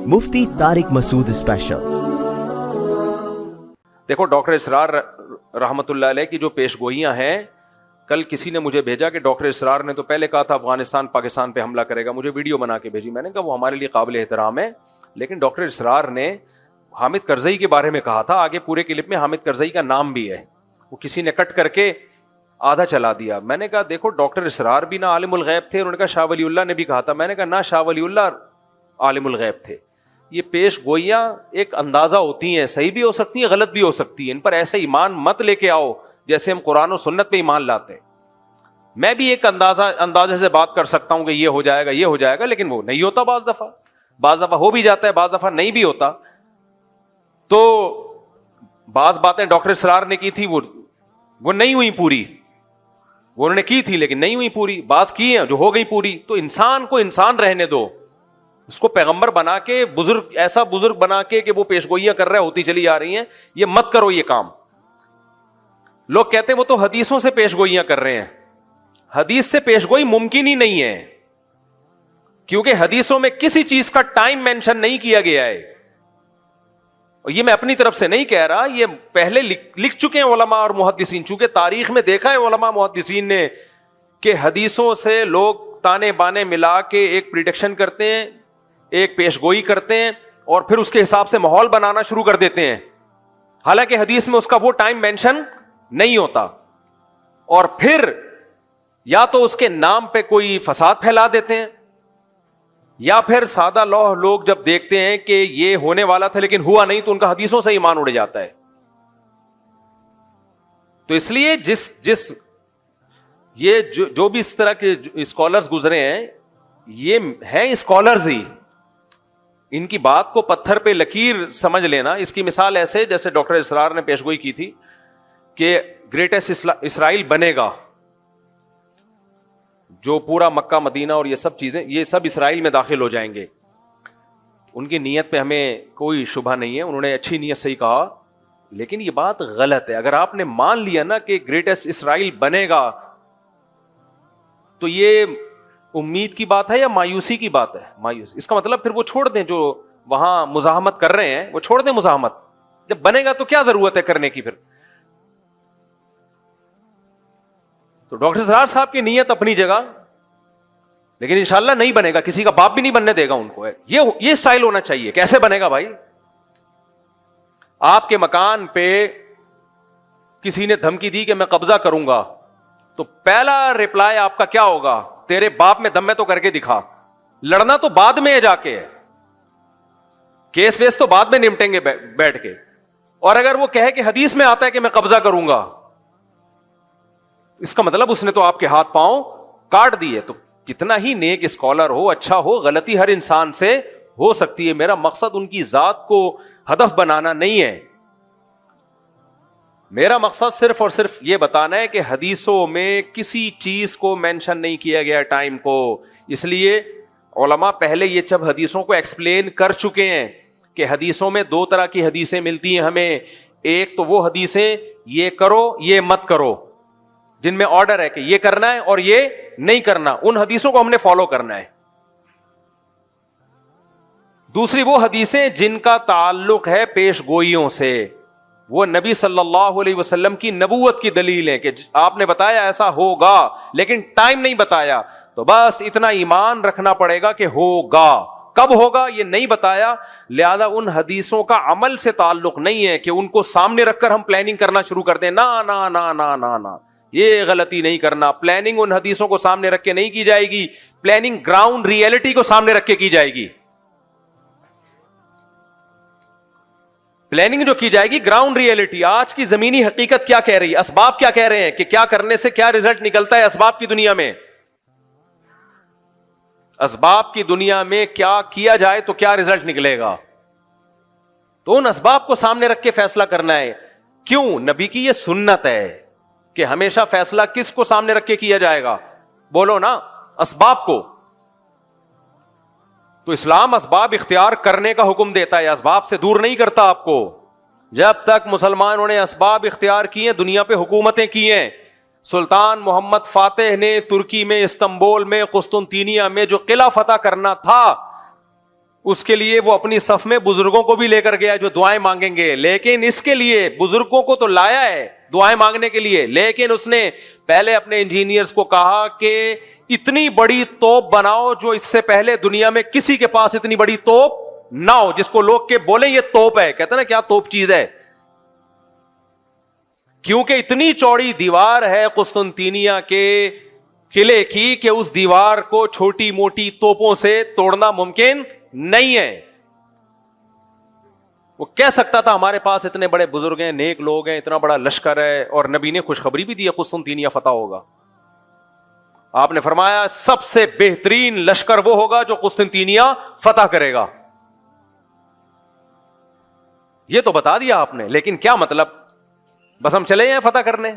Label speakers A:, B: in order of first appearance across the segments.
A: مفتی طارق مسعود special.
B: دیکھو doctor اسرار رحمۃ اللہ علیہ کی جو پیش گوئیاں ہیں، کل کسی نے مجھے بھیجا کہ ڈاکٹر اسرار نے تو پہلے کہا تھا افغانستان پاکستان پہ حملہ کرے گا، مجھے ویڈیو بنا کے بھیجی، میں نے کہا وہ ہمارے لیے قابل احترام ہے، لیکن ڈاکٹر اسرار نے حامد کرزئی کے بارے میں کہا تھا، آگے پورے کلپ میں حامد کرزئی کا نام بھی ہے، وہ کسی نے کٹ کر کے آدھا چلا دیا۔ میں نے کہا دیکھو ڈاکٹر اسرار بھی نہ عالم الغیب تھے، انہوں نے کہا شاہ ولی اللہ نے بھی کہا تھا، میں نے کہا نہ شاہ ولی اللہ عالم الغیب تھے۔ یہ پیش گوئیاں ایک اندازہ ہوتی ہیں، صحیح بھی ہو سکتی ہیں، غلط بھی ہو سکتی ہیں، ان پر ایسے ایمان مت لے کے آؤ جیسے ہم قرآن و سنت پہ ایمان لاتے ہیں۔ میں بھی ایک اندازے سے بات کر سکتا ہوں کہ یہ ہو جائے گا یہ ہو جائے گا، لیکن وہ نہیں ہوتا، بعض دفعہ ہو بھی جاتا ہے، بعض دفعہ نہیں بھی ہوتا۔ تو بعض باتیں ڈاکٹر اسرار نے کی تھی وہ نہیں ہوئی پوری، وہ انہوں نے کی تھی لیکن نہیں ہوئی پوری، بعض کی ہیں جو ہو گئی پوری۔ تو انسان کو انسان رہنے دو، اس کو پیغمبر بنا کے ایسا بزرگ بنا کے کہ وہ پیش گوئیاں کر رہے ہوتی چلی آ رہی ہیں، یہ مت کرو یہ کام۔ لوگ کہتے ہیں وہ تو حدیثوں سے پیش گوئیاں کر رہے ہیں، حدیث سے پیش گوئی ممکن ہی نہیں ہے، کیونکہ حدیثوں میں کسی چیز کا ٹائم مینشن نہیں کیا گیا ہے، اور یہ میں اپنی طرف سے نہیں کہہ رہا، یہ پہلے لکھ چکے ہیں علماء اور محدثین، چونکہ تاریخ میں دیکھا ہے علماء محدثین نے کہ حدیثوں سے لوگ تانے بانے ملا کے ایک پریڈکشن کرتے ہیں، ایک پیش گوئی کرتے ہیں، اور پھر اس کے حساب سے ماحول بنانا شروع کر دیتے ہیں، حالانکہ حدیث میں اس کا وہ ٹائم مینشن نہیں ہوتا، اور پھر یا تو اس کے نام پہ کوئی فساد پھیلا دیتے ہیں، یا پھر سادہ لوگ جب دیکھتے ہیں کہ یہ ہونے والا تھا لیکن ہوا نہیں، تو ان کا حدیثوں سے ایمان اڑ جاتا ہے۔ تو اس لیے یہ جو بھی اس طرح کے اسکالرز گزرے ہیں، یہ ہیں اسکالرز ہی، ان کی بات کو پتھر پہ لکیر سمجھ لینا۔ اس کی مثال ایسے جیسے ڈاکٹر اسرار نے پیش گوئی کی تھی کہ گریٹسٹ اسرائیل بنے گا، جو پورا مکہ مدینہ اور یہ سب چیزیں، یہ سب اسرائیل میں داخل ہو جائیں گے۔ ان کی نیت پہ ہمیں کوئی شبہ نہیں ہے، انہوں نے اچھی نیت سے ہی کہا، لیکن یہ بات غلط ہے۔ اگر آپ نے مان لیا نا کہ گریٹسٹ اسرائیل بنے گا، تو یہ امید کی بات ہے یا مایوسی کی بات ہے؟ مایوس۔ اس کا مطلب پھر وہ چھوڑ دیں، جو وہاں مزاحمت کر رہے ہیں وہ چھوڑ دیں مزاحمت، جب بنے گا تو کیا ضرورت ہے کرنے کی پھر؟ تو ڈاکٹر اسرار صاحب کی نیت اپنی جگہ، لیکن انشاءاللہ نہیں بنے گا، کسی کا باپ بھی نہیں بننے دے گا ان کو۔ یہ سٹائل ہونا چاہیے۔ کیسے بنے گا بھائی؟ آپ کے مکان پہ کسی نے دھمکی دی کہ میں قبضہ کروں گا، تو پہلا ریپلائی آپ کا کیا ہوگا؟ تیرے باپ میں دم میں تو کر کے دکھا۔ لڑنا تو بعد میں جا کے ہے، کیس ویس تو بعد میں نمٹیں گے بیٹھ کے۔ اور اگر وہ کہے کہ حدیث میں آتا ہے کہ میں قبضہ کروں گا، اس کا مطلب اس نے تو آپ کے ہاتھ پاؤں کاٹ دیے۔ تو کتنا ہی نیک اسکالر ہو، اچھا ہو، غلطی ہر انسان سے ہو سکتی ہے۔ میرا مقصد ان کی ذات کو ہدف بنانا نہیں ہے، میرا مقصد صرف اور صرف یہ بتانا ہے کہ حدیثوں میں کسی چیز کو مینشن نہیں کیا گیا ٹائم کو۔ اس لیے علماء پہلے یہ سب حدیثوں کو ایکسپلین کر چکے ہیں کہ حدیثوں میں دو طرح کی حدیثیں ملتی ہیں ہمیں۔ ایک تو وہ حدیثیں یہ کرو یہ مت کرو، جن میں آرڈر ہے کہ یہ کرنا ہے اور یہ نہیں کرنا، ان حدیثوں کو ہم نے فالو کرنا ہے۔ دوسری وہ حدیثیں جن کا تعلق ہے پیش گوئیوں سے، وہ نبی صلی اللہ علیہ وسلم کی نبوت کی دلیل ہے کہ آپ نے بتایا ایسا ہوگا، لیکن ٹائم نہیں بتایا، تو بس اتنا ایمان رکھنا پڑے گا کہ ہوگا۔ کب ہوگا یہ نہیں بتایا، لہذا ان حدیثوں کا عمل سے تعلق نہیں ہے کہ ان کو سامنے رکھ کر ہم پلاننگ کرنا شروع کر دیں۔ نا نا نا نا نا نا، یہ غلطی نہیں کرنا۔ پلاننگ ان حدیثوں کو سامنے رکھ کے نہیں کی جائے گی، پلاننگ گراؤنڈ ریئلٹی کو سامنے رکھ کے کی جائے گی۔ پلاننگ جو کی جائے گی گراؤنڈ ریئلٹی، آج کی زمینی حقیقت کیا کہہ رہی ہے، اسباب کیا کہہ رہے ہیں کہ کیا کرنے سے کیا رزلٹ نکلتا ہے اسباب کی دنیا میں، اسباب کی دنیا میں کیا کیا جائے تو کیا رزلٹ نکلے گا، تو ان اسباب کو سامنے رکھ کے فیصلہ کرنا ہے۔ کیوں؟ نبی کی یہ سنت ہے کہ ہمیشہ فیصلہ کس کو سامنے رکھ کے کیا جائے گا؟ بولو نا، اسباب کو۔ تو اسلام اسباب اختیار کرنے کا حکم دیتا ہے، اسباب سے دور نہیں کرتا آپ کو۔ جب تک مسلمانوں نے اسباب اختیار کیے، دنیا پہ حکومتیں کی ہیں، سلطان محمد فاتح نے ترکی میں، استنبول میں، قسطنطینیہ میں جو قلعہ فتح کرنا تھا، اس کے لیے وہ اپنی صف میں بزرگوں کو بھی لے کر گیا جو دعائیں مانگیں گے, لیکن اس کے لیے بزرگوں کو تو لایا ہے دعائیں مانگنے کے لیے, لیکن اس نے پہلے اپنے انجینئرز کو کہا کہ اتنی بڑی توپ بناؤ جو اس سے پہلے دنیا میں کسی کے پاس اتنی بڑی توپ نہ ہو, جس کو لوگ کے بولیں یہ توپ ہے. کہتے ہیں نا کیا توپ چیز ہے, کیونکہ اتنی چوڑی دیوار ہے قسطنطینیہ کے قلعے کی کہ اس دیوار کو چھوٹی موٹی توپوں سے توڑنا ممکن نہیں ہے. وہ کہہ سکتا تھا ہمارے پاس اتنے بڑے بزرگ ہیں, نیک لوگ ہیں, اتنا بڑا لشکر ہے, اور نبی نے خوشخبری بھی دی ہے قسطنطینیہ فتح ہوگا. آپ نے فرمایا سب سے بہترین لشکر وہ ہوگا جو قسطنطینیہ فتح کرے گا. یہ تو بتا دیا آپ نے, لیکن کیا مطلب, بس ہم چلے ہیں فتح کرنے,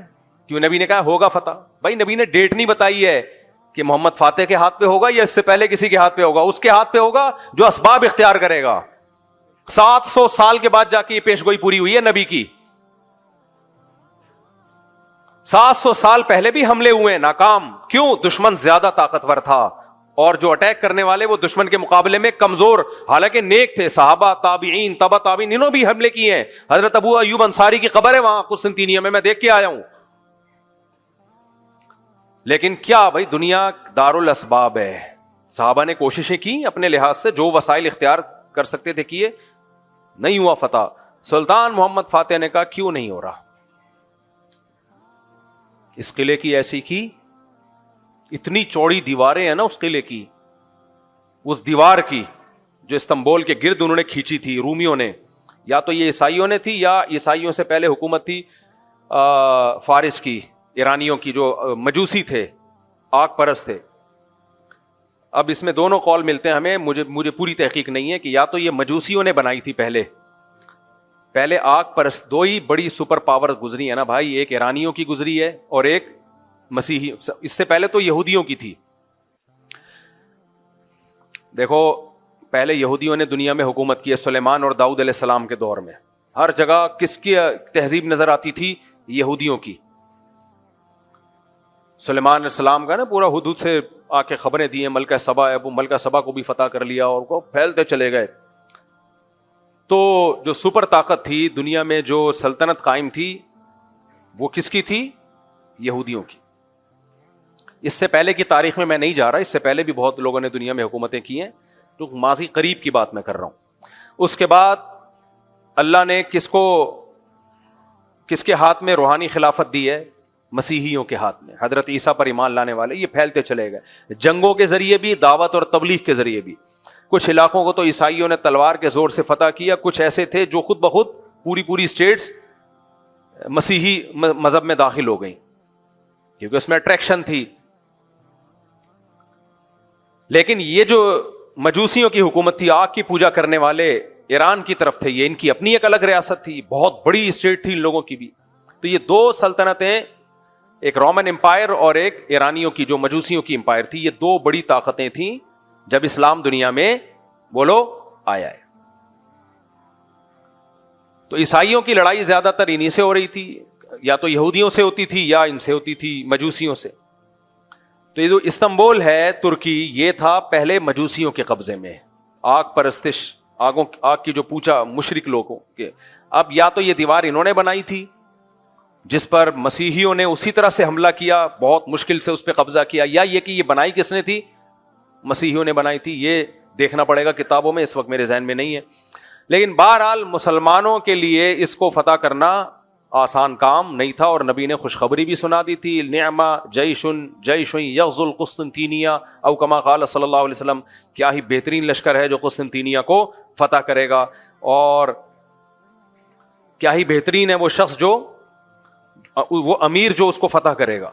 B: کیوں نبی نے کہا ہوگا فتح. بھائی نبی نے ڈیٹ نہیں بتائی ہے کہ محمد فاتح کے ہاتھ پہ ہوگا یا اس سے پہلے کسی کے ہاتھ پہ ہوگا, اس کے ہاتھ پہ ہوگا جو اسباب اختیار کرے گا. 700 سال کے بعد جا کے یہ پیش گوئی پوری ہوئی ہے نبی کی. 700 سال پہلے بھی حملے ہوئے ہیں ناکام, کیوں؟ دشمن زیادہ طاقتور تھا اور جو اٹیک کرنے والے وہ دشمن کے مقابلے میں کمزور, حالانکہ نیک تھے. صحابہ, تابعین, تبع تابعین انہوں بھی حملے کیے ہیں. حضرت ابو ایوب انصاری کی قبر ہے وہاں قسطنطینیہ میں دیکھ کے آیا ہوں. لیکن کیا بھائی دنیا دار الاسباب ہے. صحابہ نے کوششیں کی اپنے لحاظ سے, جو وسائل اختیار کر سکتے تھے کیے, نہیں ہوا فتح. سلطان محمد فاتح نے کہا کیوں نہیں ہو رہا, اس قلعے کی ایسی کی, اتنی چوڑی دیواریں ہیں نا اس قلعے کی, اس دیوار کی جو استنبول کے گرد انہوں نے کھینچی تھی رومیوں نے, یا تو یہ عیسائیوں نے تھی یا عیسائیوں سے پہلے حکومت تھی فارس کی, ایرانیوں کی, جو مجوسی تھے, آگ پرست تھے. اب اس میں دونوں قول ملتے ہیں ہمیں, مجھے پوری تحقیق نہیں ہے کہ یا تو یہ مجوسیوں نے بنائی تھی پہلے آگ پرست. دو ہی بڑی سپر پاور گزری ہے نا بھائی, ایک ایرانیوں کی گزری ہے اور ایک مسیحی. اس سے پہلے تو یہودیوں کی تھی. دیکھو پہلے یہودیوں نے دنیا میں حکومت کی ہے سلیمان اور داؤد علیہ السلام کے دور میں. ہر جگہ کس کی تہذیب نظر آتی تھی؟ یہودیوں کی. سلیمان علیہ السلام کا نا پورا حدود سے آ کے خبریں دی ہیں, ملکہ سبا ہے, وہ ملکہ سبا کو بھی فتح کر لیا اور کو پھیلتے چلے گئے. تو جو سپر طاقت تھی دنیا میں, جو سلطنت قائم تھی, وہ کس کی تھی؟ یہودیوں کی. اس سے پہلے کی تاریخ میں میں نہیں جا رہا, اس سے پہلے بھی بہت لوگوں نے دنیا میں حکومتیں کی ہیں, تو ماضی قریب کی بات میں کر رہا ہوں. اس کے بعد اللہ نے کس کے ہاتھ میں روحانی خلافت دی ہے؟ مسیحیوں کے ہاتھ میں, حضرت عیسیٰ پر ایمان لانے والے. یہ پھیلتے چلے گئے جنگوں کے ذریعے بھی, دعوت اور تبلیغ کے ذریعے بھی. کچھ علاقوں کو تو عیسائیوں نے تلوار کے زور سے فتح کیا, کچھ ایسے تھے جو خود بخود پوری اسٹیٹس مسیحی مذہب میں داخل ہو گئیں کیونکہ اس میں اٹریکشن تھی. لیکن یہ جو مجوسیوں کی حکومت تھی, آگ کی پوجا کرنے والے ایران کی طرف تھے, یہ ان کی اپنی ایک الگ ریاست تھی, بہت بڑی اسٹیٹ تھی ان لوگوں کی بھی. تو یہ دو سلطنتیں, ایک رومن امپائر اور ایک ایرانیوں کی جو مجوسیوں کی امپائر تھی, یہ دو بڑی طاقتیں تھیں جب اسلام دنیا میں بولو آیا ہے. تو عیسائیوں کی لڑائی زیادہ تر انہی سے ہو رہی تھی, یا تو یہودیوں سے ہوتی تھی یا ان سے ہوتی تھی مجوسیوں سے. تو یہ جو استنبول ہے ترکی, یہ تھا پہلے مجوسیوں کے قبضے میں, آگ پرستش, آگ کی جو پوچھا مشرک لوگوں کے. اب یا تو یہ دیوار انہوں نے بنائی تھی جس پر مسیحیوں نے اسی طرح سے حملہ کیا, بہت مشکل سے اس پہ قبضہ کیا, یا یہ کہ یہ بنائی کس نے تھی؟ مسیحیوں نے بنائی تھی. یہ دیکھنا پڑے گا کتابوں میں, اس وقت میرے ذہن میں نہیں ہے. لیکن بہرحال مسلمانوں کے لیے اس کو فتح کرنا آسان کام نہیں تھا, اور نبی نے خوشخبری بھی سنا دی تھی, نعم جیش یغزو القسطنطینیہ او کما قال صلی اللہ علیہ وسلم, کیا ہی بہترین لشکر ہے جو قسطنطینیہ کو فتح کرے گا, اور کیا ہی بہترین ہے وہ شخص جو, وہ امیر جو اس کو فتح کرے گا.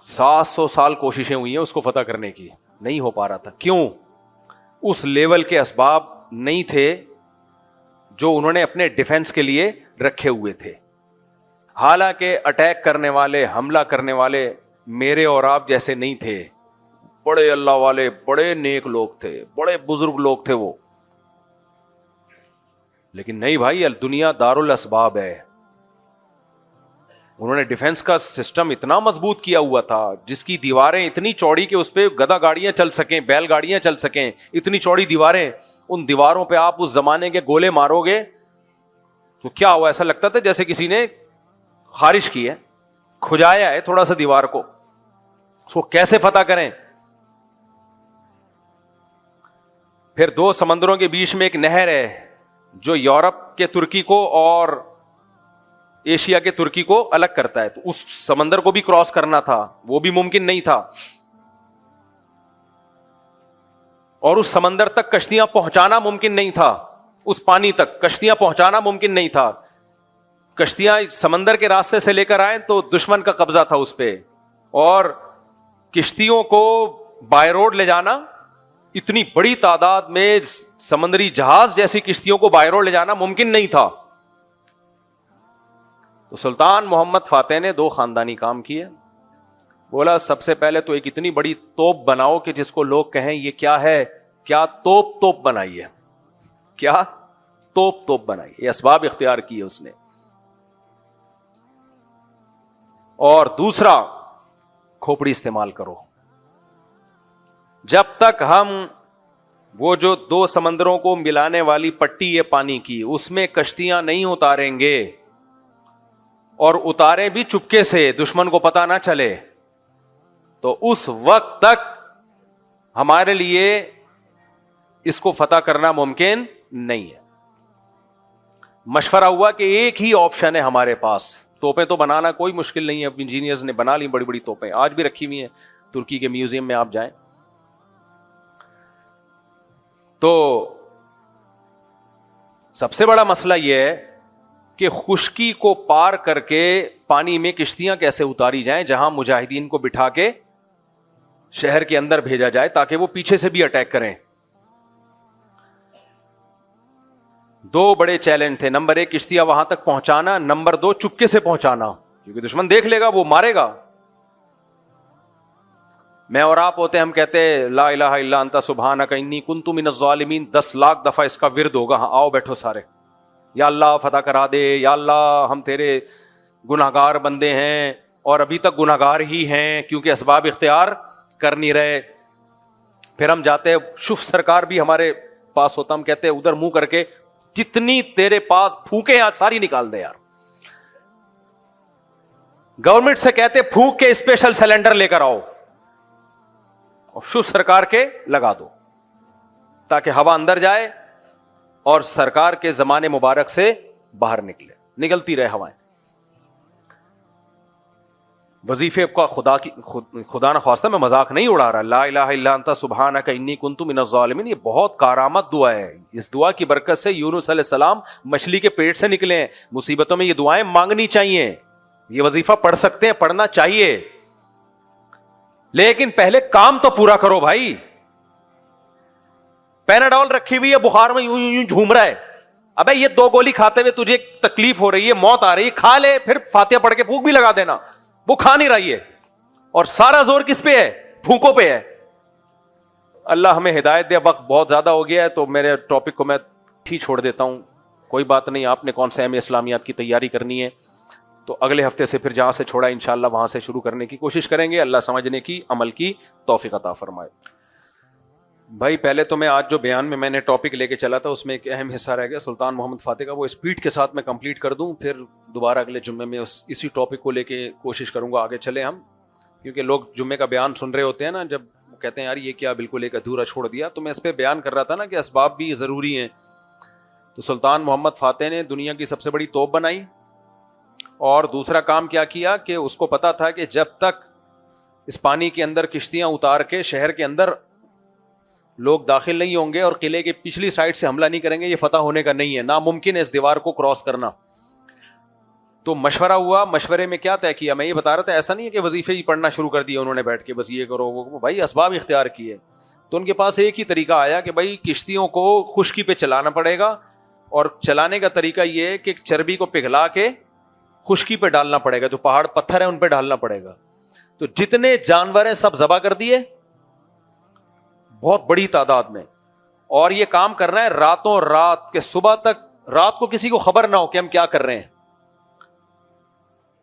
B: 700 سال کوششیں ہوئی ہیں اس کو فتح کرنے کی, نہیں ہو پا رہا تھا. کیوں؟ اس لیول کے اسباب نہیں تھے جو انہوں نے اپنے ڈیفنس کے لیے رکھے ہوئے تھے. حالانکہ اٹیک کرنے والے, حملہ کرنے والے میرے اور آپ جیسے نہیں تھے, بڑے اللہ والے, بڑے نیک لوگ تھے, بڑے بزرگ لوگ تھے وہ. لیکن نہیں بھائی, دنیا دار الاسباب ہے. انہوں نے ڈیفنس کا سسٹم اتنا مضبوط کیا ہوا تھا, جس کی دیواریں اتنی چوڑی کہ اس پہ گدا گاڑیاں چل سکیں, بیل گاڑیاں چل سکیں, اتنی چوڑی دیواریں. ان دیواروں پہ آپ اس زمانے کے گولے مارو گے تو کیا ہوا, ایسا لگتا تھا جیسے کسی نے خارش کی ہے, کھجایا ہے تھوڑا سا دیوار کو. اس کو کیسے فتح کریں؟ پھر 2 سمندروں کے بیچ میں ایک نہر ہے جو یورپ کے ترکی کو اور ایشیا کے ترکی کو الگ کرتا ہے, تو اس سمندر کو بھی کراس کرنا تھا, وہ بھی ممکن نہیں تھا. اور اس سمندر تک کشتیاں پہنچانا ممکن نہیں تھا, اس پانی تک کشتیاں پہنچانا ممکن نہیں تھا. کشتیاں سمندر کے راستے سے لے کر آئیں تو دشمن کا قبضہ تھا اس پہ, اور کشتیوں کو بائی روڈ لے جانا, اتنی بڑی تعداد میں سمندری جہاز جیسی کشتیوں کو بائی روڈ لے جانا ممکن نہیں تھا. تو سلطان محمد فاتح نے 2 خاندانی کام کیے. بولا سب سے پہلے تو ایک اتنی بڑی توپ بناؤ کہ جس کو لوگ کہیں یہ کیا ہے, کیا توپ بنائی ہے, کیا توپ بنائی. یہ اسباب اختیار کیے اس نے. اور دوسرا, کھوپڑی استعمال کرو. جب تک ہم وہ جو 2 سمندروں کو ملانے والی پٹی ہے پانی کی, اس میں کشتیاں نہیں اتاریں گے, اور اتارے بھی چپکے سے, دشمن کو پتا نہ چلے, تو اس وقت تک ہمارے لیے اس کو فتح کرنا ممکن نہیں ہے. مشورہ ہوا کہ ایک ہی آپشن ہے ہمارے پاس, توپیں تو بنانا کوئی مشکل نہیں ہے, انجینئرز نے بنا لی بڑی بڑی توپیں, آج بھی رکھی ہوئی ہیں ترکی کے میوزیم میں آپ جائیں. تو سب سے بڑا مسئلہ یہ ہے کہ خشکی کو پار کر کے پانی میں کشتیاں کیسے اتاری جائیں, جہاں مجاہدین کو بٹھا کے شہر کے اندر بھیجا جائے تاکہ وہ پیچھے سے بھی اٹیک کریں. 2 بڑے چیلنج تھے. نمبر 1 کشتیاں وہاں تک پہنچانا, نمبر 2 چپکے سے پہنچانا, کیونکہ دشمن دیکھ لے گا, وہ مارے گا. میں اور آپ ہوتے ہم کہتے لا الہ الا انت سبحانک انی کنت من الظالمین, 10 لاکھ دفعہ اس کا ورد ہوگا. ہاں آؤ بیٹھو سارے, یا اللہ فتح کرا دے, یا اللہ ہم تیرے گناہگار بندے ہیں, اور ابھی تک گناہگار ہی ہیں کیونکہ اسباب اختیار کر نہیں رہے. پھر ہم جاتے, شف سرکار بھی ہمارے پاس ہوتا, ہم کہتے ادھر منہ کر کے جتنی تیرے پاس پھونکے آج ساری نکال دے یار. گورنمنٹ سے کہتے پھونک کے اسپیشل سلنڈر لے کر آؤ اور شف سرکار کے لگا دو تاکہ ہوا اندر جائے اور سرکار کے زمانے مبارک سے باہر نکلتی رہے ہوائیں. وظیفے کا خدا نہ خواستہ میں مذاق نہیں اڑا رہا, لا الہ الا انت سبحانک انی کنت من الظالمین, یہ بہت کارآمد دعا ہے. اس دعا کی برکت سے یونس علیہ السلام مچھلی کے پیٹ سے نکلے ہیں. مصیبتوں میں یہ دعائیں مانگنی چاہیے, یہ وظیفہ پڑھ سکتے ہیں, پڑھنا چاہیے, لیکن پہلے کام تو پورا کرو بھائی. پیناڈول رکھی ہوئی ہے, بخار میں یوں یوں جھوم رہا ہے, ابے یہ 2 گولی کھاتے ہوئے تجھے تکلیف ہو رہی ہے, موت آ رہی ہے, کھا لے, پھر فاتحہ پڑھ کے پھونک بھی لگا دینا. وہ کھا نہیں رہی ہے, اور سارا زور کس پہ ہے؟ پھونکوں پہ ہے. اللہ ہمیں ہدایت دے. وقت بہت زیادہ ہو گیا ہے تو میرے ٹاپک کو میں چھوڑ دیتا ہوں. کوئی بات نہیں, آپ نے کون سے اہم اسلامیات کی تیاری کرنی ہے تو اگلے ہفتے سے پھر جہاں سے چھوڑا انشاءاللہ وہاں سے شروع کرنے کی کوشش کریں گے. اللہ سمجھنے کی, عمل کی توفیق عطا فرمائے. بھائی پہلے تو میں آج جو بیان میں نے ٹاپک لے کے چلا تھا اس میں ایک اہم حصہ رہ گیا سلطان محمد فاتح کا, وہ اسپیڈ کے ساتھ میں کمپلیٹ کر دوں, پھر دوبارہ اگلے جمعے میں اسی ٹاپک کو لے کے کوشش کروں گا آگے چلے ہم, کیونکہ لوگ جمعے کا بیان سن رہے ہوتے ہیں نا, جب کہتے ہیں یار یہ کیا بالکل ایک ادھورا چھوڑ دیا. تو میں اس پہ بیان کر رہا تھا نا کہ اسباب بھی ضروری ہیں. تو سلطان محمد فاتح نے دنیا کی سب سے بڑی توپ بنائی, اور دوسرا کام کیا کیا کہ اس کو پتا تھا کہ جب تک اس پانی کے اندر کشتیاں اتار کے شہر کے اندر لوگ داخل نہیں ہوں گے اور قلعے کے پچھلی سائڈ سے حملہ نہیں کریں گے, یہ فتح ہونے کا نہیں ہے, ناممکن ہے اس دیوار کو کراس کرنا. تو مشورہ ہوا. مشورے میں کیا طے کیا, میں یہ بتا رہا تھا, ایسا نہیں ہے کہ وظیفے ہی پڑھنا شروع کر دیا انہوں نے بیٹھ کے بس یہ کرو وہ, بھائی اسباب اختیار کیے. تو ان کے پاس ایک ہی طریقہ آیا کہ بھائی کشتیوں کو خشکی پہ چلانا پڑے گا, اور چلانے کا طریقہ یہ ہے کہ چربی کو پگھلا کے خشکی پہ ڈالنا پڑے گا, جو پہاڑ پتھر ہیں ان پہ ڈالنا پڑے گا. تو جتنے جانور ہیں سب ذبح کر دیے بہت بڑی تعداد میں, اور یہ کام کرنا ہے راتوں رات کے, صبح تک رات کو کسی کو خبر نہ ہو کہ ہم کیا کر رہے ہیں.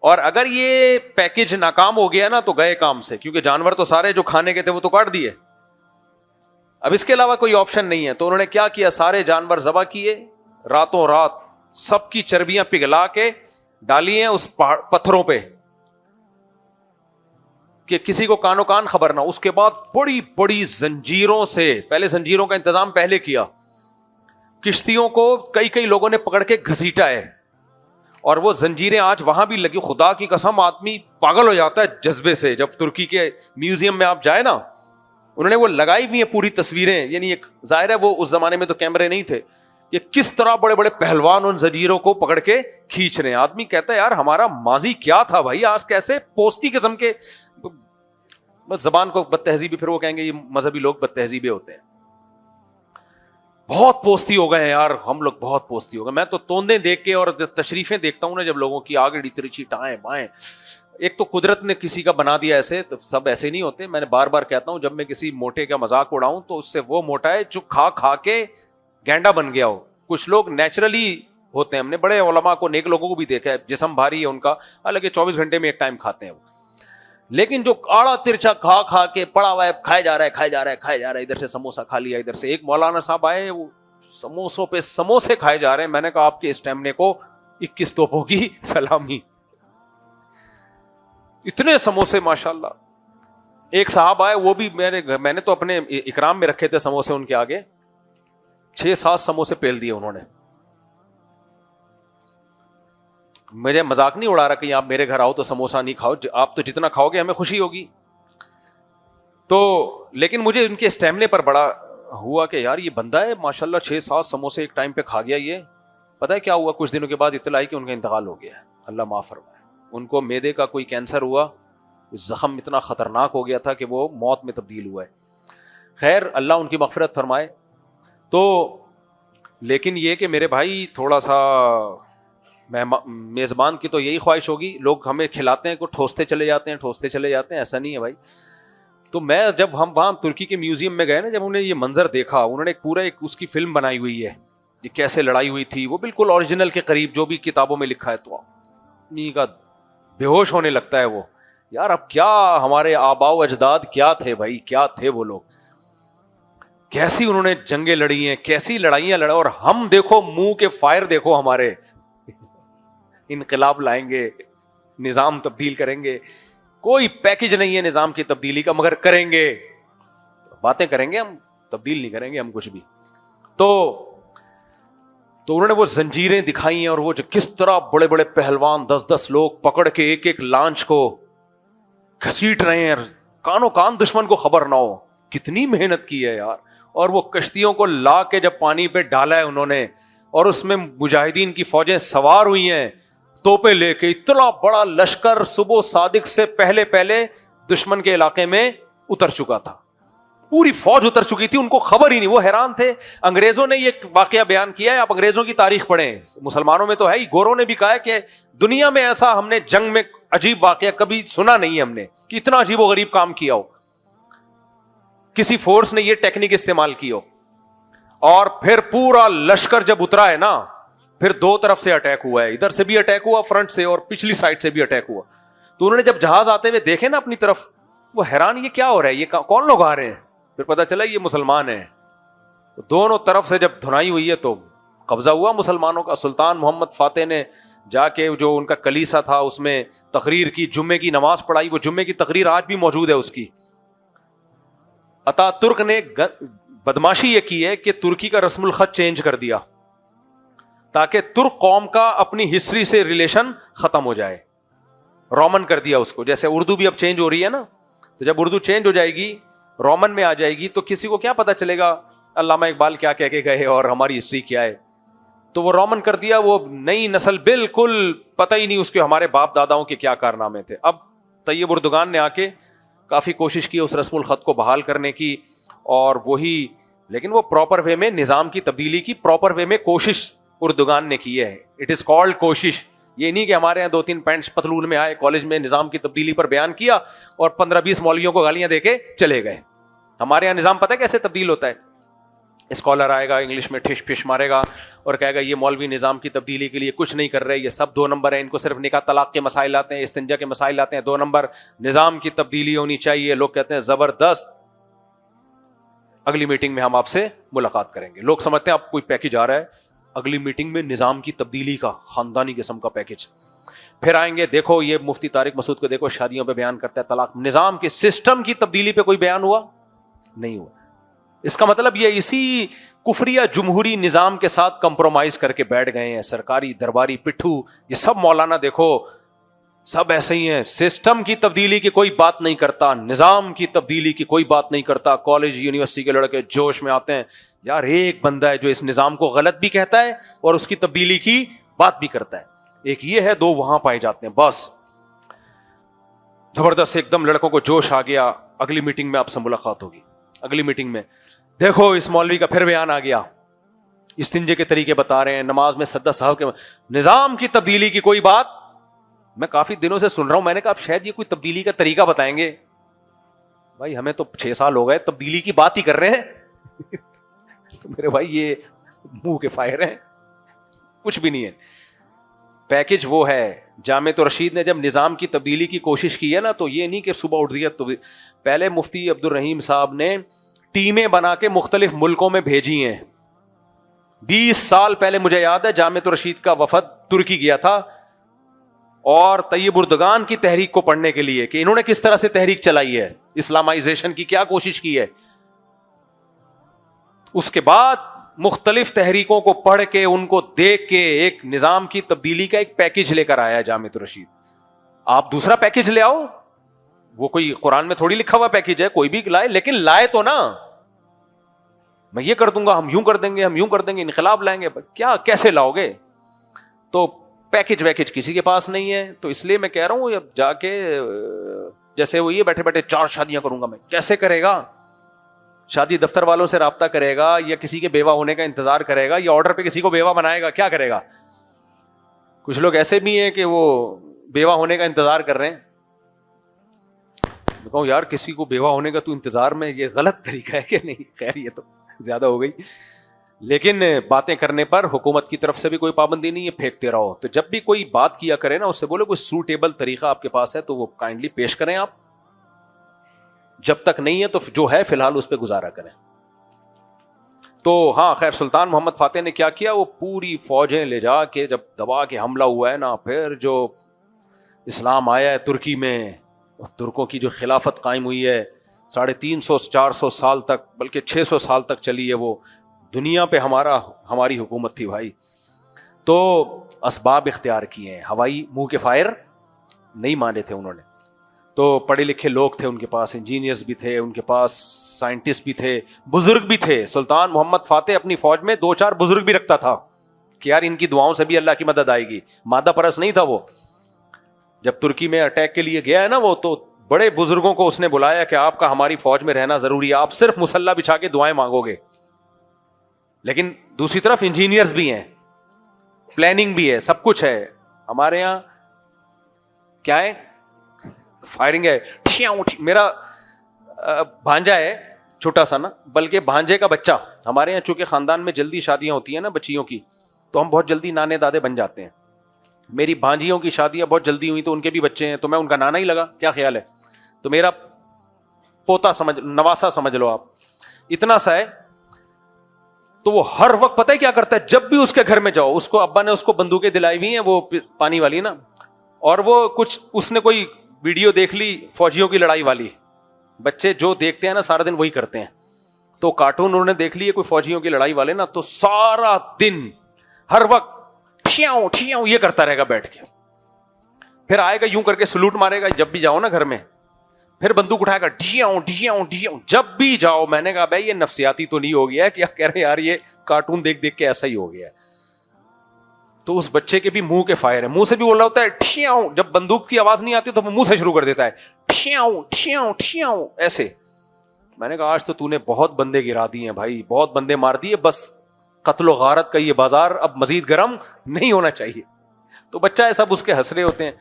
B: اور اگر یہ پیکج ناکام ہو گیا نا تو گئے کام سے, کیونکہ جانور تو سارے جو کھانے کے تھے وہ تو کاٹ دیے, اب اس کے علاوہ کوئی آپشن نہیں ہے. تو انہوں نے کیا کیا, سارے جانور ذبح کیے, راتوں رات سب کی چربیاں پگھلا کے ڈالی ہیں اس پتھروں پہ کہ کسی کو کانو کان خبر نہ. اس کے بعد بڑی بڑی زنجیروں سے, پہلے زنجیروں کا انتظام پہلے کیا, کشتیوں کو کئی کئی لوگوں نے پکڑ کے گھسیٹا ہے, اور وہ زنجیریں آج وہاں بھی لگی. خدا کی قسم آدمی پاگل ہو جاتا ہے جذبے سے. جب ترکی کے میوزیم میں آپ جائیں نا, انہوں نے وہ لگائی ہوئی ہیں پوری تصویریں, یعنی ایک ظاہر ہے وہ اس زمانے میں تو کیمرے نہیں تھے, یہ کس طرح بڑے بڑے پہلوان ان زنجیروں کو پکڑ کے کھینچ رہے ہیں. آدمی کہتا ہے یار ہمارا ماضی کیا تھا بھائی, آج کیسے پوستی قسم کے, بس زبان کو بد تہذیبی, پھر وہ کہیں گے یہ مذہبی لوگ بد تہذیبے ہوتے ہیں. بہت پوستی ہو گئے ہیں یار ہم لوگ, بہت پوستی ہو گئے. میں تو توندے دیکھ کے اور تشریفیں دیکھتا ہوں نا جب لوگوں کی آگے ترچھی ٹائیں بائیں, ایک تو قدرت نے کسی کا بنا دیا ایسے, تو سب ایسے نہیں ہوتے. میں نے بار بار کہتا ہوں جب میں کسی موٹے کا مذاق اڑاؤں تو اس سے وہ موٹا ہے جو کھا کھا کے گینڈا بن گیا ہو. کچھ لوگ نیچرلی ہوتے ہیں, ہم نے بڑے علماء کو, نیک لوگوں کو بھی دیکھا ہے, جسم بھاری ہے ان کا, حالانکہ 24 گھنٹے میں ایک ٹائم کھاتے ہیں وہ, لیکن جو آڑا ترچا کھا کھا کے پڑا ہوا ہے, کھائے جا رہا ہے کھائے جا رہا ہے کھائے جا رہا ہے, ادھر سے سموسا کھا لیا, ادھر سے. ایک مولانا صاحب آئے, وہ سموسوں پہ سموسے کھائے جا رہے ہیں. میں نے کہا آپ کے اسٹیمنے کو 21 توپوں کی سلامی, اتنے سموسے ماشاءاللہ. ایک صاحب آئے, وہ بھی میں نے تو اپنے اکرام میں رکھے تھے سموسے ان کے آگے, 6-7 سموسے پیل دیے انہوں نے. مجھے مذاق نہیں اڑا رہا کہ آپ میرے گھر آؤ تو سموسا نہیں کھاؤ, آپ تو جتنا کھاؤ گے ہمیں خوشی ہوگی. تو لیکن مجھے ان کے اسٹیمنے پر بڑا ہوا کہ یار یہ بندہ ہے ماشاءاللہ 6-7 سموسے ایک ٹائم پہ کھا گیا. یہ پتہ ہے کیا ہوا, کچھ دنوں کے بعد اطلاع آئی کہ ان کا انتقال ہو گیا ہے, اللہ معاف فرمائے. ان کو معدے کا کوئی کینسر ہوا, زخم اتنا خطرناک ہو گیا تھا کہ وہ موت میں تبدیل ہوا ہے. خیر اللہ ان کی مغفرت فرمائے. تو لیکن یہ کہ میرے بھائی تھوڑا سا میزبان کی تو یہی خواہش ہوگی, لوگ ہمیں کھلاتے ہیں کو ٹھوستے چلے جاتے ہیں ٹھوستے چلے جاتے ہیں, ایسا نہیں ہے بھائی. تو میں جب ہم وہاں ترکی کے میوزیم میں گئے نا, جب انہوں نے یہ منظر دیکھا, انہوں نے ایک پورا ایک اس کی فلم بنائی ہوئی ہے یہ کیسے لڑائی ہوئی تھی, وہ بالکل اوریجنل کے قریب جو بھی کتابوں میں لکھا ہے. تو آدمی کا بے ہوش ہونے لگتا ہے وہ, یار اب کیا ہمارے آباء و اجداد کیا تھے بھائی, کیا تھے وہ لوگ, کیسی انہوں نے جنگیں لڑی ہیں, کیسی لڑائیاں لڑا. اور ہم دیکھو منہ کے فائر دیکھو ہمارے, انقلاب لائیں گے, نظام تبدیل کریں گے, کوئی پیکج نہیں ہے نظام کی تبدیلی کا, مگر کریں گے, باتیں کریں گے, ہم تبدیل نہیں کریں گے ہم کچھ بھی. تو انہوں نے وہ زنجیریں دکھائی ہیں, اور وہ جو کس طرح بڑے بڑے پہلوان 10-10 لوگ پکڑ کے ایک ایک لانچ کو گھسیٹ رہے ہیں, کانوں کان دشمن کو خبر نہ ہو. کتنی محنت کی ہے یار. اور وہ کشتیوں کو لا کے جب پانی پہ ڈالا ہے انہوں نے, اور اس میں مجاہدین کی فوجیں سوار ہوئی ہیں توپیں لے کے, اتنا بڑا لشکر صبح صادق سے پہلے پہلے دشمن کے علاقے میں اتر چکا تھا, پوری فوج اتر چکی تھی, ان کو خبر ہی نہیں, وہ حیران تھے. انگریزوں نے یہ واقعہ بیان کیا ہے, آپ انگریزوں کی تاریخ پڑھیں, مسلمانوں میں تو ہے ہی, گوروں نے بھی کہا ہے کہ دنیا میں ایسا ہم نے جنگ میں عجیب واقعہ کبھی سنا نہیں ہے ہم نے, کہ اتنا عجیب و غریب کام کیا ہو, کسی فورس نے یہ ٹیکنیک استعمال کی ہو. اور پھر پورا لشکر جب اترا ہے نا, پھر 2 طرف سے اٹیک ہوا ہے, ادھر سے بھی اٹیک ہوا فرنٹ سے, اور پچھلی سائڈ سے بھی اٹیک ہوا. تو انہوں نے جب جہاز آتے ہوئے دیکھے نا اپنی طرف, وہ حیران, یہ کیا ہو رہا ہے, یہ کون لوگ آ رہے ہیں. پھر پتا چلا یہ مسلمان ہیں. دونوں طرف سے جب دھنائی ہوئی ہے تو قبضہ ہوا مسلمانوں کا. سلطان محمد فاتح نے جا کے جو ان کا کلیسا تھا اس میں تقریر کی, جمعے کی نماز پڑھائی. وہ جمعے کی تقریر آج بھی موجود ہے اس کی. اتا ترک نے بدماشی یہ کی ہے کہ ترکی کا رسم الخط چینج کر دیا تاکہ ترک قوم کا اپنی ہسٹری سے ریلیشن ختم ہو جائے, رومن کر دیا اس کو. جیسے اردو بھی اب چینج ہو رہی ہے نا, تو جب اردو چینج ہو جائے گی, رومن میں آ جائے گی, تو کسی کو کیا پتا چلے گا علامہ اقبال کیا کہہ کے گئے اور ہماری ہسٹری کیا ہے. تو وہ رومن کر دیا, وہ نئی نسل بالکل پتہ ہی نہیں اس کے ہمارے باپ داداؤں کے کیا کارنامے تھے. اب طیب اردگان نے آ کے کافی کوشش کی اس رسم الخط کو بحال کرنے کی, اور وہی, لیکن وہ پراپر وے میں نظام کی تبدیلی کی پراپر وے میں کوشش اردگان نے کی ہے. اٹ از کالڈ کوشش. یہ نہیں کہ ہمارے یہاں 2-3 پینٹس پتلون میں آئے, کالج میں نظام کی تبدیلی پر بیان کیا اور 15-20 مولویوں کو گالیاں دے کے چلے گئے. ہمارے یہاں نظام پتہ ہے کیسے تبدیل ہوتا ہے, اسکالر آئے گا انگلش میں ٹھش پھش مارے گا اور کہے گا یہ مولوی نظام کی تبدیلی کے لیے کچھ نہیں کر رہے, یہ سب 2 نمبر ہیں, ان کو صرف نکاح طلاق کے مسائل آتے ہیں, استنجا کے مسائل آتے ہیں 2 نمبر, نظام کی تبدیلی ہونی چاہیے. لوگ کہتے ہیں زبردست, اگلی میٹنگ میں ہم آپ سے ملاقات کریں گے. لوگ سمجھتے ہیں آپ کوئی پیکج آ رہا ہے اگلی میٹنگ میں نظام کی تبدیلی کا, خاندانی قسم کا پیکج. پھر آئیں گے, دیکھو یہ مفتی طارق مسعود کو دیکھو شادیوں پہ بیان کرتا ہے طلاق, نظام کے سسٹم کی تبدیلی پہ کوئی بیان ہوا نہیں ہوا. اس کا مطلب یہ اسی کفریہ جمہوری نظام کے ساتھ کمپرومائز کر کے بیٹھ گئے ہیں. سرکاری درباری پٹھو یہ سب مولانا دیکھو سب ایسے ہی ہیں, سسٹم کی تبدیلی کی کوئی بات نہیں کرتا, نظام کی تبدیلی کی کوئی بات نہیں کرتا. کالج یونیورسٹی کے لڑکے جوش میں آتے ہیں, یار ایک بندہ ہے جو اس نظام کو غلط بھی کہتا ہے اور اس کی تبدیلی کی بات بھی کرتا ہے. ایک یہ ہے, 2 وہاں پائے جاتے ہیں بس. زبردست ایک دم لڑکوں کو جوش آ گیا, اگلی میٹنگ میں آپ سے ملاقات ہوگی. اگلی میٹنگ میں دیکھو اس مولوی کا پھر بیان آ گیا, استنجے کے طریقے بتا رہے ہیں, نماز میں سجدہ صاحب کے, نظام کی تبدیلی کی کوئی بات. میں کافی دنوں سے سن رہا ہوں, میں نے کہا شاید یہ کوئی تبدیلی کا طریقہ بتائیں گے. بھائی ہمیں تو 6 سال ہو گئے تبدیلی کی بات ہی کر رہے ہیں. تو میرے بھائی یہ منہ کے فائر ہیں, کچھ بھی نہیں ہے. پیکج وہ ہے, جامعۃ رشید نے جب نظام کی تبدیلی کی کوشش کی ہے نا, تو یہ نہیں کہ صبح اٹھ دیا تو پہلے مفتی عبد الرحیم صاحب نے ٹیمیں بنا کے مختلف ملکوں میں بھیجی ہیں. 20 سال پہلے مجھے یاد ہے جامعۃ رشید کا وفد ترکی گیا تھا اور طیب اردگان کی تحریک کو پڑھنے کے لیے کہ انہوں نے کس طرح سے تحریک چلائی ہے, اسلامائزیشن کی کیا کوشش کی ہے. اس کے بعد مختلف تحریکوں کو پڑھ کے ان کو دیکھ کے ایک نظام کی تبدیلی کا ایک پیکج لے کر آیا جامعۃ رشید. آپ دوسرا پیکج لے آؤ, وہ کوئی قرآن میں تھوڑی لکھا ہوا پیکج ہے, کوئی بھی لائے, لیکن لائے تو نا. میں یہ کر دوں گا, ہم یوں کر دیں گے, ہم یوں کر دیں گے, انقلاب لائیں گے, کیا کیسے لاؤ گے؟ تو پیکج ویکج کسی کے پاس نہیں ہے. تو اس لیے میں کہہ رہا ہوں اب جا کے جیسے وہ یہ بیٹھے بیٹھے 4 شادیاں کروں گا میں, کیسے کرے گا؟ شادی دفتر والوں سے رابطہ کرے گا یا کسی کے بیوہ ہونے کا انتظار کرے گا یا آرڈر پہ کسی کو بیوہ بنائے گا, کیا کرے گا؟ کچھ لوگ ایسے بھی ہیں کہ وہ بیوہ ہونے کا انتظار کر رہے ہیں. میں کہوں یار کسی کو بیوہ ہونے کا تو انتظار میں, یہ غلط طریقہ ہے کہ نہیں؟ خیر یہ تو زیادہ ہو گئی, لیکن باتیں کرنے پر حکومت کی طرف سے بھی کوئی پابندی نہیں ہے, پھینکتے رہو. تو جب بھی کوئی بات کیا کرے نا, اس سے بولے کوئی سوٹیبل طریقہ آپ کے پاس ہے تو وہ کائنڈلی پیش کریں آپ, جب تک نہیں ہے تو جو ہے فی الحال اس پہ گزارا کریں. تو ہاں خیر, سلطان محمد فاتح نے کیا کیا, وہ پوری فوجیں لے جا کے جب دبا کے حملہ ہوا ہے نا, پھر جو اسلام آیا ہے ترکی میں, ترکوں کی جو خلافت قائم ہوئی ہے 350-400 سال تک, بلکہ 600 سال تک چلی ہے, وہ دنیا پہ ہماری حکومت تھی بھائی. تو اسباب اختیار کیے ہیں, ہوائی منہ کے فائر نہیں مانے تھے انہوں نے. تو پڑھے لکھے لوگ تھے ان کے پاس, انجینئرز بھی تھے ان کے پاس, سائنٹسٹ بھی تھے, بزرگ بھی تھے. سلطان محمد فاتح اپنی فوج میں 2-4 بزرگ بھی رکھتا تھا کہ یار ان کی دعاؤں سے بھی اللہ کی مدد آئے گی. مادہ پرست نہیں تھا وہ. جب ترکی میں اٹیک کے لیے گیا ہے نا وہ, تو بڑے بزرگوں کو اس نے بلایا کہ آپ کا ہماری فوج میں رہنا ضروری ہے, آپ صرف مسلح بچھا کے دعائیں مانگو گے. لیکن دوسری طرف انجینئرز بھی ہیں, پلاننگ بھی ہے, سب کچھ ہے. ہمارے یہاں کیا ہے, فائرنگ ہے. میرا بھانجا ہے چھوٹا سا نا, بلکہ بھانجے کا بچہ, ہمارے یہاں چونکہ خاندان میں جلدی شادیاں ہوتی ہیں نا بچیوں کی, تو ہم بہت جلدی نانے دادے بن جاتے ہیں. میری بھانجیوں کی شادیاں بہت جلدی ہوئی تو ان کے بھی بچے ہیں, تو میں ان کا نانا ہی لگا. کیا خیال ہے؟ تو میرا پوتا نواسا سمجھ لو آپ, اتنا سا ہے. تو وہ ہر وقت پتہ ہے کیا کرتا ہے, جب بھی اس کے گھر میں جاؤ, اس کو ابا نے اس کو بندوقیں دلائی ہوئی ہیں وہ پانی والی نا, اور وہ کچھ اس نے کوئی ویڈیو دیکھ لی فوجیوں کی لڑائی والی. بچے جو دیکھتے ہیں نا سارا دن وہی کرتے ہیں. تو کارٹون انہوں نے دیکھ لی ہے کوئی فوجیوں کی لڑائی والے نا, تو سارا دن ہر وقت ٹھیاؤ ٹھیاؤ یہ کرتا رہے گا بیٹھ کے. پھر آئے گا یوں کر کے سلوٹ مارے گا جب بھی جاؤ نا گھر میں, پھر بندوق اٹھائے گا ڈھیاؤ ڈھیاؤ ڈھیاؤ جب بھی جاؤ. میں نے کہا بھائی یہ نفسیاتی تو نہیں ہو گیا ہے, کیا کہہ رہے یار یہ کارٹون دیکھ دیکھ کے ایسا ہی ہو گیا ہے. تو اس بچے کے بھی منہ کے فائر ہے, منہ سے بھی بول رہا ہوتا ہے ٹھیاؤ, جب بندوق کی آواز نہیں آتی تو وہ منہ سے شروع کر دیتا ہے ٹھیاؤ ٹھیاؤ ٹھیاؤ ایسے. میں نے کہا آج تو نے بہت بندے گرا دیے ہیں بھائی, بہت بندے مار دیے, بس قتل و غارت کا یہ بازار اب مزید گرم نہیں ہونا چاہیے. تو بچہ ہے, سب اس کے ہنس رہے ہوتے ہیں.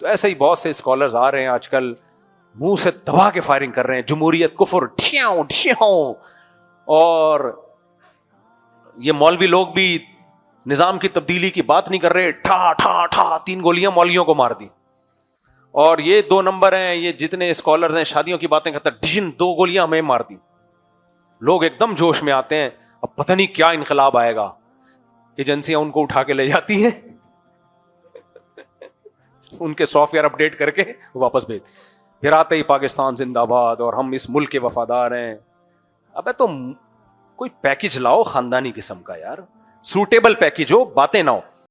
B: تو ایسے ہی بہت سے اسکالرز آ رہے ہیں آج کل, منہ سے دبا کے فائرنگ کر رہے ہیں, جمہوریت کفر ٹھیاؤ ٹھیاؤ. اور یہ مولوی لوگ بھی نظام کی تبدیلی کی بات نہیں کر رہے, ٹھا ٹھا ٹھا 3 گولیاں مولویوں کو مار دی. اور یہ 2 نمبر ہیں, یہ جتنے اسکالر ہیں شادیوں کی باتیں کرتے ہیں, 2 گولیاں ہمیں مار دی. لوگ ایک دم جوش میں آتے ہیں, اب پتہ نہیں کیا انقلاب آئے گا, ایجنسیاں ان کو اٹھا کے لے جاتی ہیں, ان کے سافٹ ویئر اپڈیٹ کر کے واپس بھیج, پھر آتے ہی پاکستان زندہ باد اور ہم اس ملک کے وفادار ہیں. ابے تو کوئی پیکج لاؤ خاندانی قسم کا یار, سوٹیبل پیکج ہو, باتیں نہ ہو.